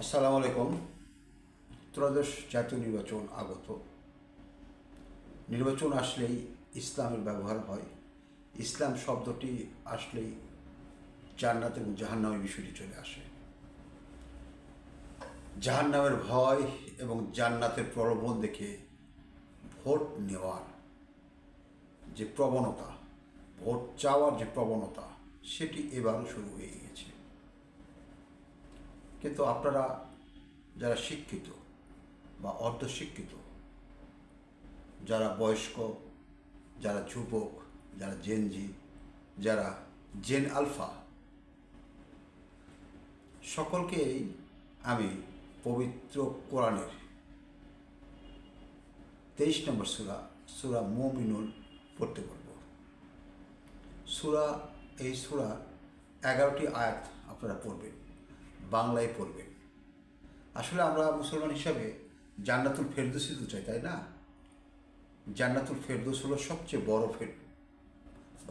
আসসালামু আলাইকুম। ত্রয়োদশ জাতীয় নির্বাচন আগত। নির্বাচন আসলেই ইসলামের ব্যবহার হয়। ইসলাম শব্দটি আসলেই জান্নাত এবং জাহান্নামের বিষয়টি চলে আসে। জাহান্নামের ভয় এবং জান্নাতের প্রলোভন দেখে ভোট নেওয়ার যে প্রবণতা, ভোট চাওয়ার যে প্রবণতা, সেটি এবারও শুরু হয়ে গেছে। কিন্তু আপনারা যারা শিক্ষিত বা অর্ধশিক্ষিত, যারা বয়স্ক, যারা যুবক, যারা জেনজি, যারা জেন আলফা, সকলকেই আমি পবিত্র কোরআনের 23 নম্বর সূরা মুমিনুন পড়তে বলব। এই সূরা 11টি আয়াত আপনারা পড়বেন, বাংলায় পড়বেন। আসলে আমরা মুসলমান হিসাবে জান্নাতুল ফেরদৌসই তো চাই, তাই না? জান্নাতুল ফেরদৌস হলো সবচেয়ে বড়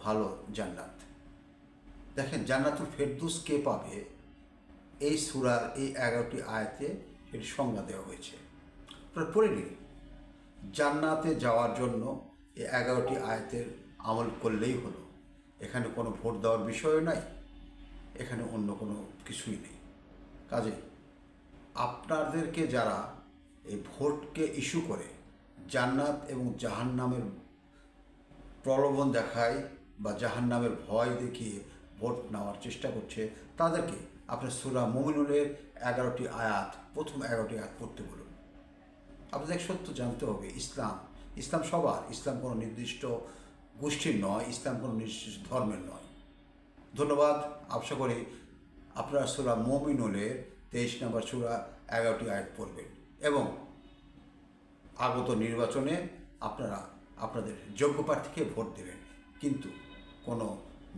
ভালো জান্নাত। দেখেন, জান্নাতুল ফেরদৌস কে পাবে, এই সূরার এই 11টি আয়াতে এর সংজ্ঞা দেওয়া হয়েছে। আপনারা পড়ে নিন। জান্নাতে যাওয়ার জন্য এই 11টি আয়াতের আমল করলেই হলো। এখানে কোনো ভোট দেওয়ার বিষয়ও নাই, এখানে অন্য কোনো কিছুই নেই। কাজে আপনাদেরকে যারা এই ভোটকে ইস্যু করে জান্নাত এবং জাহান্নামের প্রলোভন দেখায় বা জাহান্নামের ভয় দেখিয়ে ভোট নেওয়ার চেষ্টা করছে, তাদেরকে আপনার সূরা মুমিনুনের 11টি আয়াত, প্রথম 11টি আয়াত পড়তে বলুন। আপনাদের সত্য জানতে হবে, ইসলাম সবার। ইসলাম কোনো নির্দিষ্ট গোষ্ঠীর নয়, ইসলাম কোনো নির্দিষ্ট ধর্মের নয়। ধন্যবাদ। আশা করি আপনারা সূরা মুমিনুনের 23 নম্বর সূরা 11টি আয়াত পড়বেন এবং আগত নির্বাচনে আপনারা আপনাদের যোগ্য প্রার্থীকে ভোট দেবেন, কিন্তু কোনো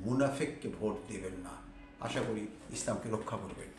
মুনাফিককে ভোট দেবেন না। আশা করি ইসলামকে রক্ষা করবেন।